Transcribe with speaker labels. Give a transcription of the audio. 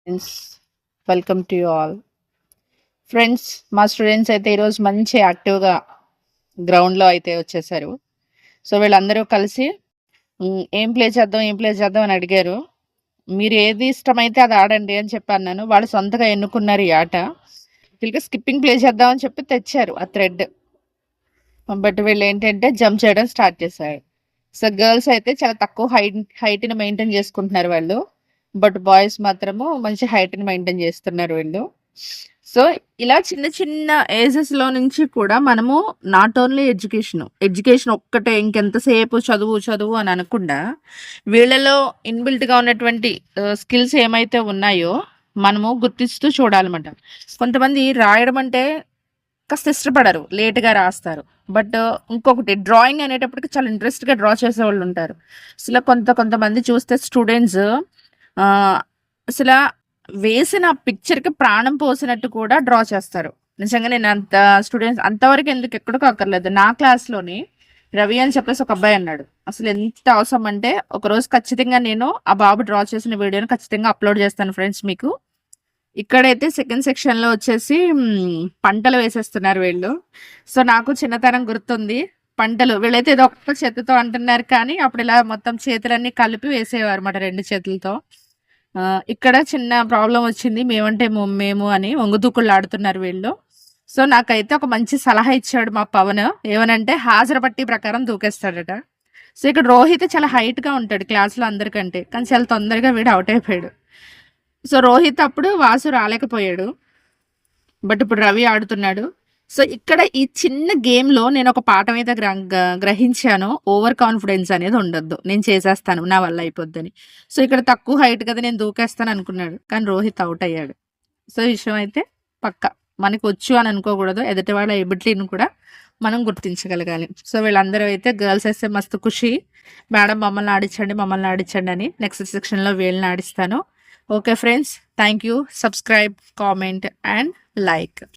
Speaker 1: Friends, welcome to you all. Friends, మా students అయితే ఈరోజు మంచి యాక్టివ్గా గ్రౌండ్లో అయితే వచ్చేసారు. సో వీళ్ళందరూ కలిసి ఏం ప్లే చేద్దాం అని అడిగారు. మీరు ఏది ఇష్టమైతే అది ఆడండి అని చెప్పాను నేను. వాళ్ళు సొంతగా ఎన్నుకున్నారు ఈ ఆట. వీళ్ళకి స్కిప్పింగ్ ప్లే చేద్దాం అని చెప్పి తెచ్చారు ఆ థ్రెడ్. బట్ వీళ్ళు ఏంటంటే జంప్ చేయడం స్టార్ట్ చేశారు. సో గర్ల్స్ అయితే చాలా తక్కువ హైట్ని మెయింటైన్ చేసుకుంటున్నారు వాళ్ళు. బట్ బాయ్స్ మాత్రము మంచి హైట్ని మెయింటైన్ చేస్తున్నారు వీళ్ళు. సో ఇలా చిన్న చిన్న ఏజెస్లో నుంచి కూడా మనము నాట్ ఓన్లీ ఎడ్యుకేషన్ ఒక్కటే ఇంకెంతసేపు చదువు చదువు అని అనకుండా వీళ్ళలో ఇన్బిల్ట్గా ఉన్నటువంటి స్కిల్స్ ఏమైతే ఉన్నాయో మనము గుర్తిస్తూ చూడాలన్నమాట. కొంతమంది రాయడం అంటే కాస్త ఇష్టపడరు, లేట్గా రాస్తారు. బట్ ఇంకొకటి డ్రాయింగ్ అనేటప్పటికి చాలా ఇంట్రెస్ట్గా డ్రా చేసేవాళ్ళు ఉంటారు. అసలు కొంతమంది చూస్తే స్టూడెంట్స్ అసలు వేసిన పిక్చర్కి ప్రాణం పోసినట్టు కూడా డ్రా చేస్తారు. నిజంగా నేను స్టూడెంట్స్ అంతవరకు ఎందుకు ఎక్కడికో అక్కర్లేదు. నా క్లాస్లోని రవి అని చెప్పేసి ఒక అబ్బాయి అన్నాడు. అసలు ఎంత అవసరం అంటే ఒకరోజు ఖచ్చితంగా నేను ఆ బాబు డ్రా చేసిన వీడియోని ఖచ్చితంగా అప్లోడ్ చేస్తాను ఫ్రెండ్స్ మీకు. ఇక్కడైతే సెకండ్ సెక్షన్లో వచ్చేసి పంటలు వేసేస్తున్నారు వీళ్ళు. సో నాకు చిన్నతనం గుర్తుంది. పంటలు వీళ్ళైతే ఏదో ఒక్క చేతితో అంటున్నారు, కానీ అప్పుడు ఇలా మొత్తం చేతులన్నీ కలిపి వేసేవారు అన్నమాట 2 చేతులతో. ఇక్కడ చిన్న ప్రాబ్లం వచ్చింది. మేము అని ఒంగుదూకుళ్ళు ఆడుతున్నారు వీళ్ళు. సో నాకైతే ఒక మంచి సలహా ఇచ్చాడు మా పవన్. ఏమనంటే హాజరు పట్టి ప్రకారం దూకేస్తాడట. సో ఇక్కడ రోహిత్ చాలా హైట్గా ఉంటాడు క్లాస్లో అందరికంటే, కానీ చాలా తొందరగా వీడు అవుట్ అయిపోయాడు. సో రోహిత్ అప్పుడు వాసు రాలేకపోయాడు. బట్ ఇప్పుడు రవి ఆడుతున్నాడు. సో ఇక్కడ ఈ చిన్న గేమ్లో నేను ఒక పాఠం అయితే గ్రహించాను. ఓవర్ కాన్ఫిడెన్స్ అనేది ఉండొద్దు. నేను చేసేస్తాను, నా వల్ల అయిపోద్దని. సో ఇక్కడ తక్కువ హైట్ కదా నేను దూకేస్తాను అనుకున్నాడు, కానీ రోహిత్ అవుట్ అయ్యాడు. సో ఈ విషయం అయితే పక్క మనకు వచ్చు అని అనుకోకూడదు. ఎదుటి వాళ్ళ ఎబిలిటీని కూడా మనం గుర్తించగలగాలి. సో వీళ్ళందరూ అయితే గర్ల్స్ అయితే మస్తు ఖుషి, మేడం మమ్మల్ని ఆడించండి అని. నెక్స్ట్ సెక్షన్లో వీళ్ళని ఆడిస్తాను. Okay friends, thank you. Subscribe, comment and like.